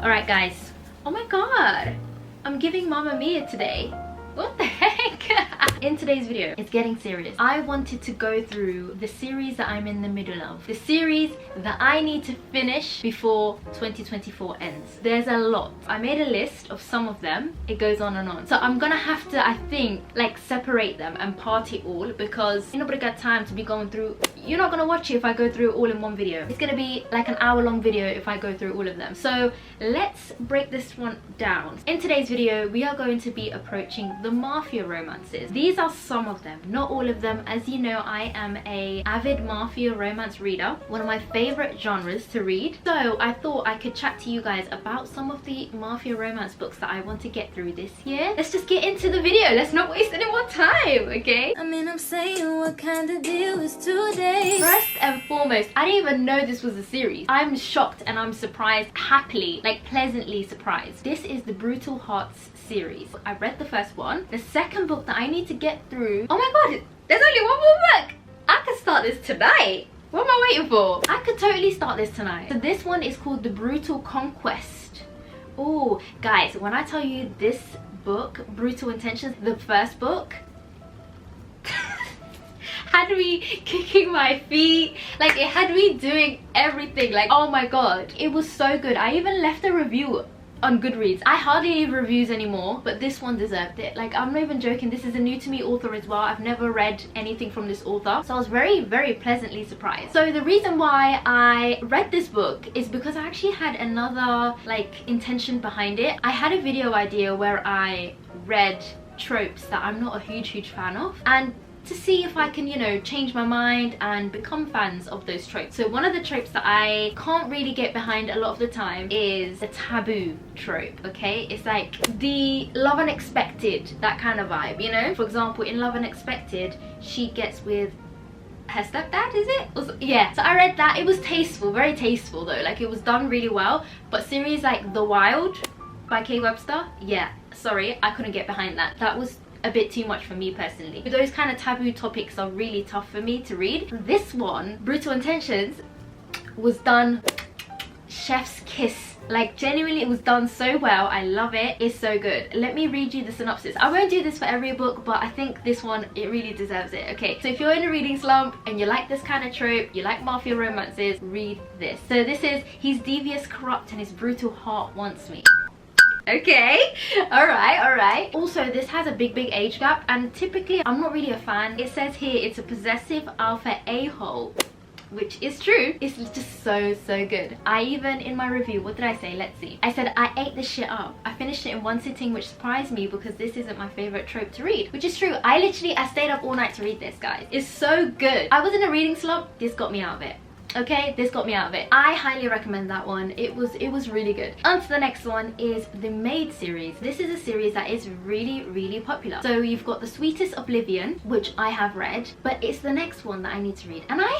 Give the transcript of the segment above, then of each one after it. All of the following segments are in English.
Alright guys, oh my god, I'm giving Mamma Mia today. What the heck? In today's video, it's getting serious. I wanted to go through the series that I'm in the middle of. The series that I need to finish before 2024 ends. There's a lot. I made a list of some of them. It goes on and on. So I'm gonna have to, I think, like separate them and part it all because nobody got time to be going through. You're not gonna watch it if I go through it all in one video. It's gonna be like an hour-long video if I go through all of them. So let's break this one down. In today's video, we are going to be approaching the Mafia romances. These are some of them, not all of them. As you know, I am an avid Mafia romance reader, one of my favorite genres to read. So I thought I could chat to you guys about some of the Mafia romance books that I want to get through this year. Let's just get into the video. Let's not waste any more time, okay? I'm saying, what kind of deal is today? First and foremost, I didn't even know this was a series. I'm shocked and I'm surprised, happily, like pleasantly surprised. This is the Brutal Hearts series. I read the first one. The second book that I need to get through, oh my god, there's only one more book. I could start this tonight. What am I waiting for? I could totally start this tonight. So this one is called The Brutal Conquest. Oh guys, when I tell you this book, Brutal Intentions, the first book, had me kicking my feet, like it had me doing everything, like oh my god, it was so good. I even left a review on Goodreads. I hardly leave reviews anymore, but this one deserved it. Like I'm not even joking, this is a new to me author as well. I've never read anything from this author, so I was very pleasantly surprised. So the reason why I read this book is because I actually had another like intention behind it. I had a video idea where I read tropes that I'm not a huge fan of, and to see if I can, you know, change my mind and become fans of those tropes. So one of the tropes that I can't really get behind a lot of the time is a taboo trope, okay? It's like the love unexpected, that kind of vibe, you know? For example, in Love Unexpected, she gets with her stepdad, is it? Yeah, so I read that. It was tasteful, very tasteful though. Like it was done really well. But series like The Wild by K. Webster, yeah, sorry, I couldn't get behind that. That was a bit too much for me personally. Those kind of taboo topics are really tough for me to read. This one, Brutal Intentions, was done chef's kiss. Like genuinely, it was done so well. I love it. It's so good. Let me read you the synopsis. I won't do this for every book, but I think this one, it really deserves it. Okay, so if you're in a reading slump and you like this kind of trope, you like mafia romances, read this. So this is, he's devious, corrupt, and his brutal heart wants me. Okay, all right. Also, this has a big age gap, and typically I'm not really a fan. It says here it's a possessive alpha a-hole, which is true. It's just so good. I even, in my review, what did I say? Let's see. I said I ate this shit up. I finished it in one sitting, which surprised me because this isn't my favorite trope to read, which is true. I stayed up all night to read this, guys. It's so good. I was in a reading slump. This got me out of it. Okay, this got me out of it. I highly recommend that one. It was really good. On to the next one is the Maid series. This is a series that is really popular. So you've got The Sweetest Oblivion, which I have read, but it's the next one that I need to read. And I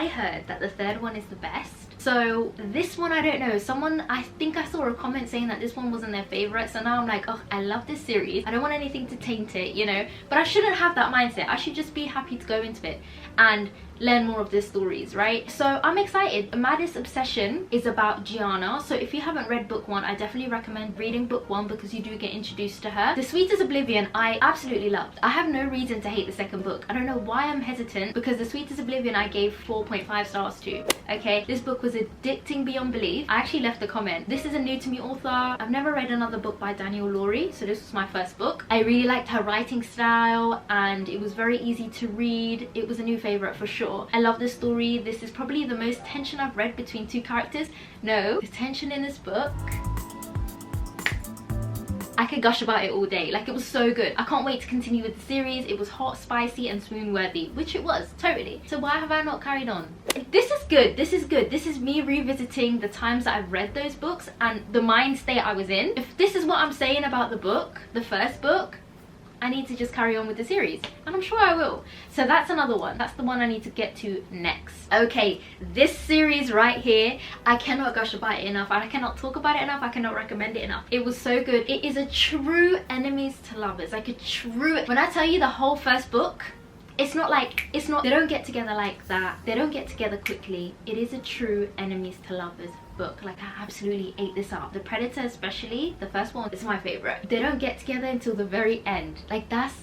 heard that the third one is the best. So this one, I don't know, someone, I think I saw a comment saying that this one wasn't their favorite. So now I'm like, oh, I love this series. I don't want anything to taint it, you know, but I shouldn't have that mindset. I should just be happy to go into it and learn more of their stories, right? So I'm excited. Maddest Obsession is about Gianna. So if you haven't read book one, I definitely recommend reading book one because you do get introduced to her. The Sweetest Oblivion, I absolutely loved. I have no reason to hate the second book. I don't know why I'm hesitant, because The Sweetest Oblivion I gave 4.5 stars to. Okay, this book was addicting beyond belief. I actually left a comment. This is a new to me author. I've never read another book by Daniel Laurie, so this was my first book. I really liked her writing style and it was very easy to read. It was a new favorite for sure. I love this story. This is probably the most tension I've read between two characters. No, the tension in this book, I could gush about it all day. Like, it was so good. I can't wait to continue with the series. It was hot, spicy, and swoon-worthy, which it was, totally. So why have I not carried on? This is good. This is good. This is me revisiting the times that I've read those books and the mind state I was in. If this is what I'm saying about the book, the first book, I need to just carry on with the series, and I'm sure I will. So that's another one. That's the one I need to get to next. Okay, this series right here, I cannot gush about it enough. I cannot talk about it enough. I cannot recommend it enough. It was so good. It is a true enemies to lovers, like a true, when I tell you the whole first book, it's not, they don't get together like that. They don't get together quickly. It is a true enemies to lovers book. Like, I absolutely ate this up. The Predator, especially the first one, is my favorite. They don't get together until the very end. Like, that's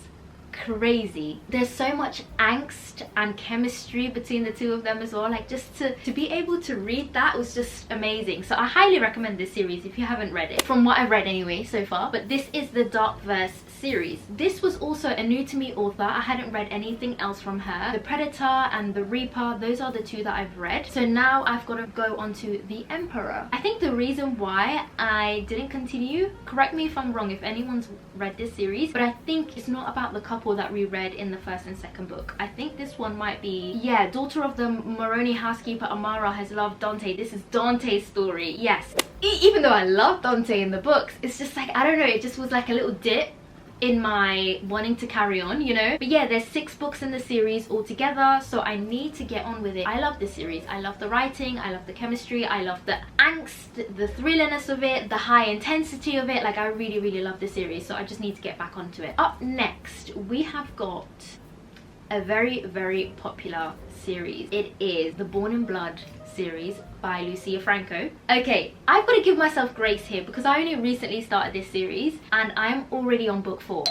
crazy. There's so much angst and chemistry between the two of them as well. Like, just to be able to read that was just amazing. So I highly recommend this series if you haven't read it, from what I've read anyway so far. But this is the Dark Verse series. This was also a new to me author. I hadn't read anything else from her. The Predator and the Reaper, those are the two that I've read. So now I've got to go on to the Emperor. I think the reason why I didn't continue, correct me if I'm wrong if anyone's read this series, but I think it's not about the couple that we read in the first and second book. I think this one might be, yeah, daughter of the Moroni housekeeper Amara has loved Dante. This is Dante's story. Yes, even though I love Dante in the books, it's just like, I don't know, it just was like a little dip in my wanting to carry on, you know. But yeah, there's 6 books in the series altogether, so I need to get on with it. I love this series. I love the writing, I love the chemistry, I love the angst, the thrilliness of it, the high intensity of it. Like, I really love this series, so I just need to get back onto it. Up next, we have got a very popular series. It is the Born in Blood series by Lucia Franco. Okay, I've got to give myself grace here because I only recently started this series and I'm already on book 4.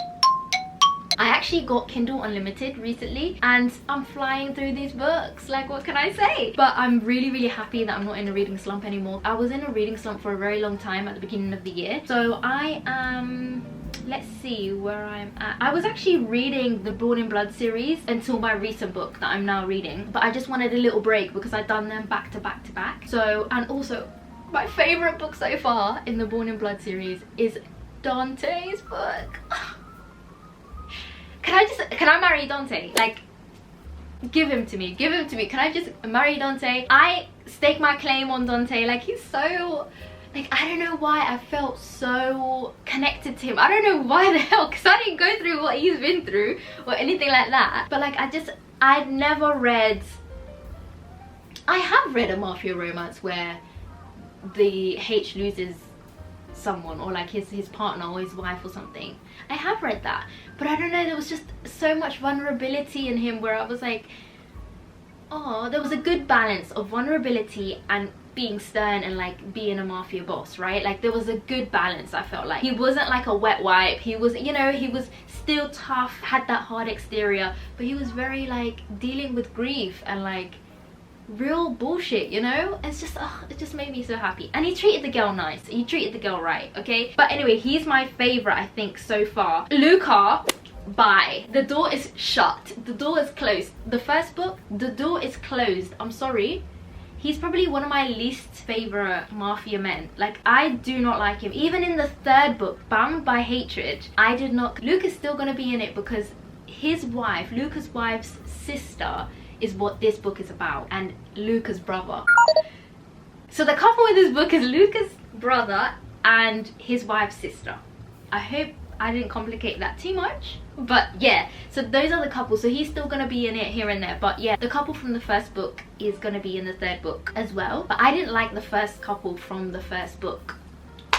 I actually got Kindle Unlimited recently and I'm flying through these books. Like, what can I say? But I'm really happy that I'm not in a reading slump anymore. I was in a reading slump for a very long time at the beginning of the year. So I am, let's see where I'm at. I was actually reading the Born in Blood series until my recent book that I'm now reading, but I just wanted a little break because I'd done them back to back to back. So, and also my favorite book so far in the Born in Blood series is Dante's book. Can I marry Dante? Like, give him to me, give him to me. Can I just marry Dante? I stake my claim on Dante. Like, he's so, like, I don't know why I felt so connected to him. I don't know why the hell, because I didn't go through what he's been through or anything like that. But like, I'd never read, I have read a mafia romance where the H loses someone, or like his partner or his wife or something. I have read that, but I don't know, there was just so much vulnerability in him where I was like, oh, there was a good balance of vulnerability and being stern and like being a mafia boss, right? Like, there was a good balance. I felt like he wasn't like a wet wipe. He was, you know, he was still tough, had that hard exterior, but he was very like dealing with grief and like real bullshit, you know. It's just, it just made me so happy. And he treated the girl nice, he treated the girl right, okay? But anyway, he's my favorite, I think, so far. Luca, bye. The door is shut, the door is closed. The first book, the door is closed. I'm sorry, he's probably one of my least favorite mafia men. Like, I do not like him. Even in the 3rd book, Bound by Hatred, I did not. Luca's still gonna be in it because his wife, Luca's wife's sister, is what this book is about, and Luca's brother. So the couple in this book is Luca's brother and his wife's sister. I hope I didn't complicate that too much, but yeah, so those are the couples. So he's still gonna be in it here and there, but yeah, the couple from the 1st book is gonna be in the 3rd book as well. But I didn't like the first couple from the 1st book,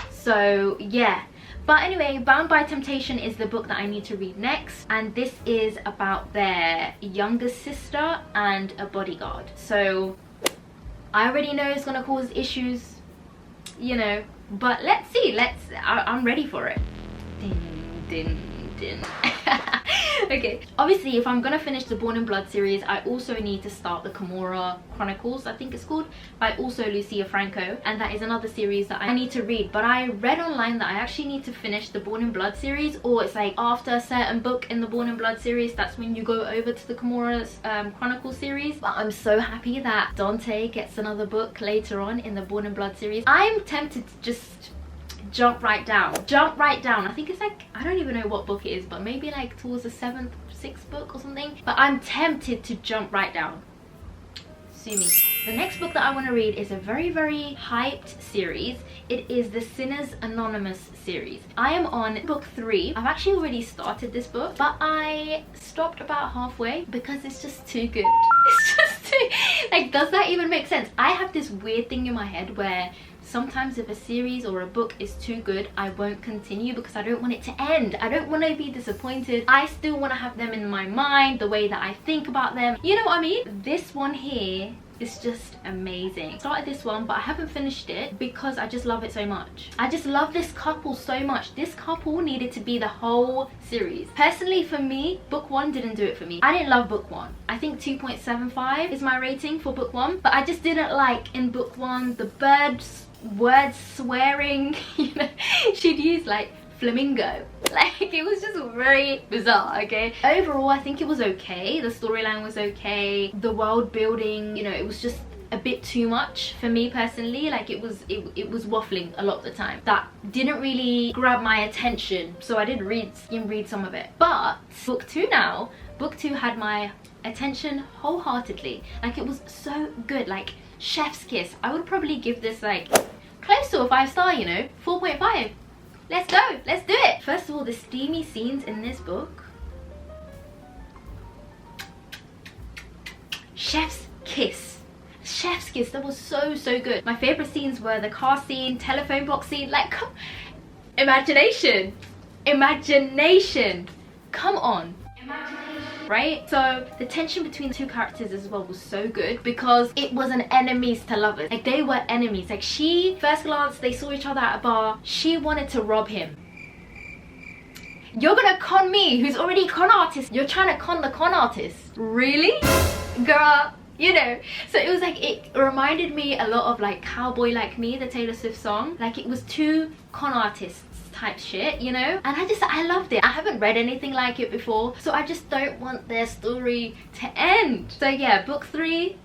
so yeah. But anyway, Bound by Temptation is the book that I need to read next, and this is about their younger sister and a bodyguard. So I already know it's gonna cause issues, you know, but let's see. I'm ready for it. Din, din, din. Okay, obviously if I'm gonna finish the Born in Blood series, I also need to start the Kimura Chronicles, I think it's called, by also Lucia Franco, and that is another series that I need to read. But I read online that I actually need to finish the Born in Blood series, or it's like after a certain book in the Born in Blood series, that's when you go over to the Kimura Chronicles series. But I'm so happy that Dante gets another book later on in the Born in Blood series. I'm tempted to just jump right down. I think it's like, I don't even know what book it is, but maybe like towards the 7th, 6th book or something. But I'm tempted to jump right down. Sue me. The next book that I want to read is a very hyped series. It is the Sinners Anonymous series. I am on book 3. I've actually already started this book, but I stopped about halfway because it's just too good. It's just too, like, does that even make sense? I have this weird thing in my head where sometimes if a series or a book is too good, I won't continue because I don't want it to end. I don't want to be disappointed. I still want to have them in my mind, the way that I think about them. You know what I mean? This one here It's just amazing. Started this one, but I haven't finished it because I just love it so much. I just love this couple so much. This couple needed to be the whole series. Personally, for me, book 1 didn't do it for me. I didn't love book 1. I think 2.75 is my rating for book 1, but I just didn't like in book 1 the word swearing. You know, she'd use like flamingo. Like, it was just very bizarre. Okay, overall I think it was okay. The storyline was okay. The world building, you know, it was just a bit too much for me personally. Like, it was waffling a lot of the time. That didn't really grab my attention, so I did skim read some of it. But book 2 now, book 2 had my attention wholeheartedly. Like, it was so good. Like, chef's kiss. I would probably give this like close to a 5-star, you know, 4.5. Let's go, let's do it. First of all, the steamy scenes in this book. Chef's kiss. Chef's kiss, that was so good. My favorite scenes were the car scene, telephone box scene. Like, imagination, come on, right? So the tension between the two characters as well was so good because it was an enemies to lovers. Like, they were enemies. Like, she, first glance, they saw each other at a bar. She wanted to rob him. You're gonna con me, who's already a con artist. You're trying to con the con artist. Really? Girl, you know. So it was like, it reminded me a lot of like Cowboy Like Me, the Taylor Swift song. Like, it was two con artists type shit, you know, and I loved it. I haven't read anything like it before, so I just don't want their story to end. So yeah, book 3,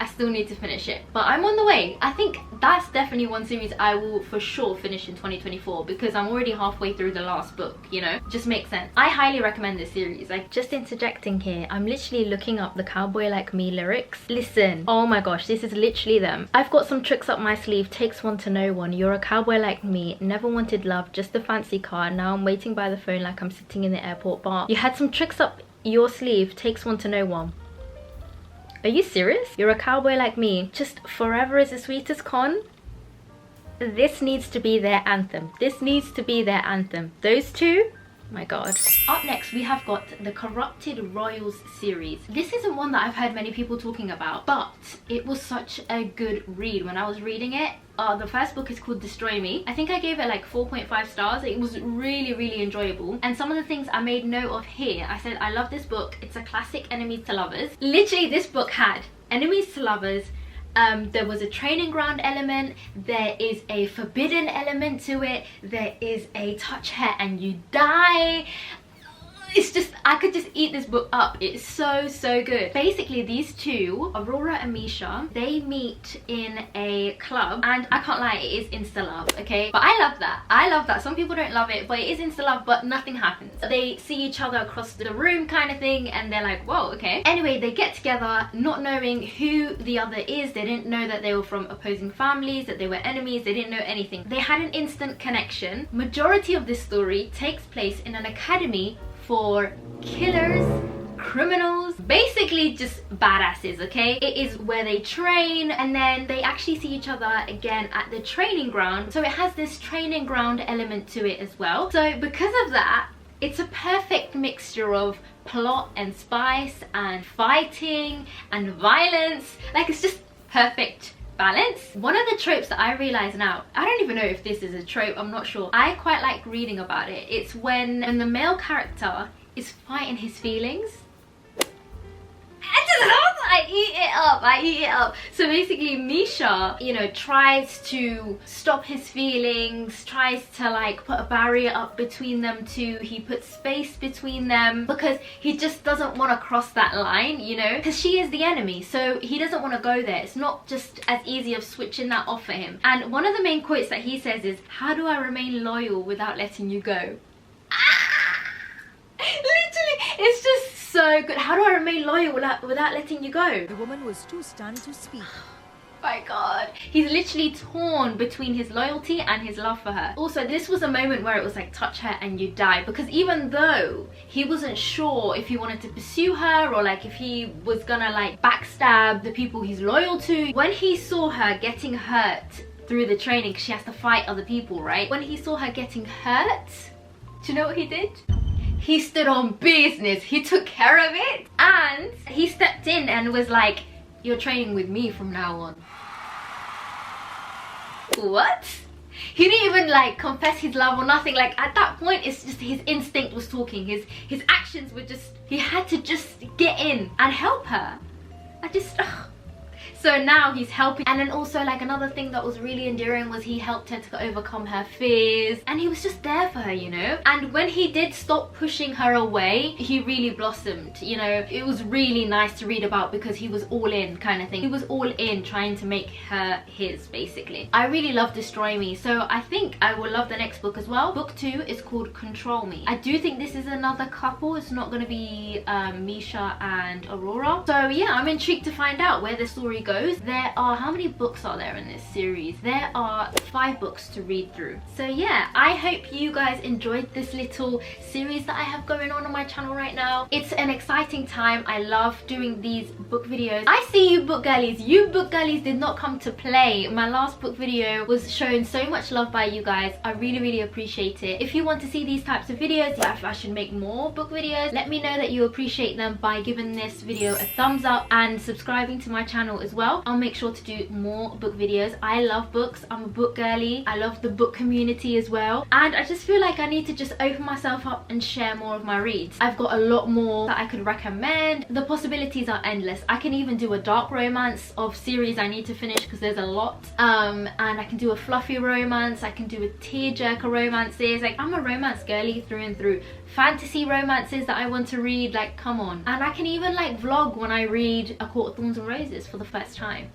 I still need to finish it, but I'm on the way. I think that's definitely one series I will for sure finish in 2024 because I'm already halfway through the last book, you know. Just makes sense. I highly recommend this series. Like, just interjecting here, I'm literally looking up the Cowboy Like Me lyrics. Listen, oh my gosh, this is literally them. I've got some tricks up my sleeve, takes one to know one. You're a cowboy like me, never wanted love, just a fancy car. Now I'm waiting by the phone like I'm sitting in the airport bar. You had some tricks up your sleeve, takes one to know one. Are you serious? You're a cowboy like me, just forever is the sweetest con. This needs to be their anthem. This needs to be their anthem. Those two, my god. Up next, we have got the Corrupted Royals series. This isn't one that I've heard many people talking about, but it was such a good read when I was reading it. The first book is called Destroy Me. I think I gave it like 4.5 stars. It was really enjoyable. And some of the things I made note of here, I said I love this book. It's a classic enemies to lovers. Literally, this book had enemies to lovers. There was a training ground element. There is a forbidden element to it. There is a touch her and you die. It's just, I could just eat this book up. It's so good. Basically, these two, Aurora and Misha, they meet in a club, and I can't lie, it is insta love, okay? But I love that. I love that. Some people don't love it, but it is insta love, but nothing happens. They see each other across the room kind of thing, and they're like, whoa, okay. Anyway, they get together not knowing who the other is. They didn't know that they were from opposing families, that they were enemies. They didn't know anything. They had an instant connection. Majority of this story takes place in an academy for killers, criminals, basically just badasses, okay? It is where they train, and then they actually see each other again at the training ground. So it has this training ground element to it as well. So because of that, it's a perfect mixture of plot and spice and fighting and violence. Like, it's just perfect balance. One of the tropes that I realize now, I don't even know if this is a trope, I'm not sure. I quite like reading about it. It's when the male character is fighting his feelings. I eat it up. So basically, Misha, you know, tries to stop his feelings, tries to like put a barrier up between them two. He puts space between them because he just doesn't want to cross that line, you know, because she is the enemy, so he doesn't want to go there. It's not just as easy of switching that off for him. And one of the main quotes that he says is, "How do I remain loyal without letting you go?" Literally, it's just so good. How do I remain loyal without letting you go? The woman was too stunned to speak. My god, he's literally torn between his loyalty and his love for her. Also, this was a moment where it was like, touch her and you die, because even though he wasn't sure if he wanted to pursue her or like if he was gonna like backstab the people he's loyal to, when he saw her getting hurt through the training, because she has to fight other people, right? When he saw her getting hurt, do you know what he did? He stood on business. He took care of it, and he stepped in and was like, you're training with me from now on. What? He didn't even like confess his love or nothing. Like at that point, it's just his instinct was talking. His actions were just, he had to just get in and help her. I just, ugh. So now he's helping. And then also like another thing that was really endearing was he helped her to overcome her fears, and he was just there for her, you know. And when he did stop pushing her away, he really blossomed, you know. It was really nice to read about because he was all in kind of thing. He was all in trying to make her his, basically. I really love Destroy Me, so I think I will love the next book as well. Book 2 is called Control Me. I do think this is another couple. It's not going to be Misha and Aurora. So yeah, I'm intrigued to find out where the story goes. There are, how many books are there in this series? There are 5 books to read through. So yeah, I hope you guys enjoyed this little series that I have going on my channel right now. It's an exciting time. I love doing these book videos. I see you book girlies. You book girlies did not come to play. My last book video was shown so much love by you guys. I really appreciate it. If you want to see these types of videos, if I should make more book videos, let me know that you appreciate them by giving this video a thumbs up and subscribing to my channel as well. I'll make sure to do more book videos. I love books. I'm a book girly. I love the book community as well, and I just feel like I need to just open myself up and share more of my reads. I've got a lot more that I could recommend. The possibilities are endless. I can even do a dark romance of series I need to finish because there's a lot, and I can do a fluffy romance. I can do a tearjerker romances. Like, I'm a romance girly through and through. Fantasy romances that I want to read, like, come on. And I can even like vlog when I read A Court of Thorns and Roses for the first time.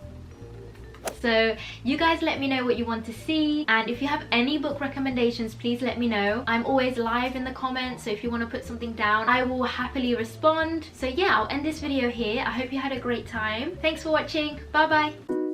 So you guys let me know what you want to see, and if you have any book recommendations, please let me know. I'm always live in the comments, so if you want to put something down, I will happily respond. So yeah, I'll end this video here. I hope you had a great time. Thanks for watching. Bye bye.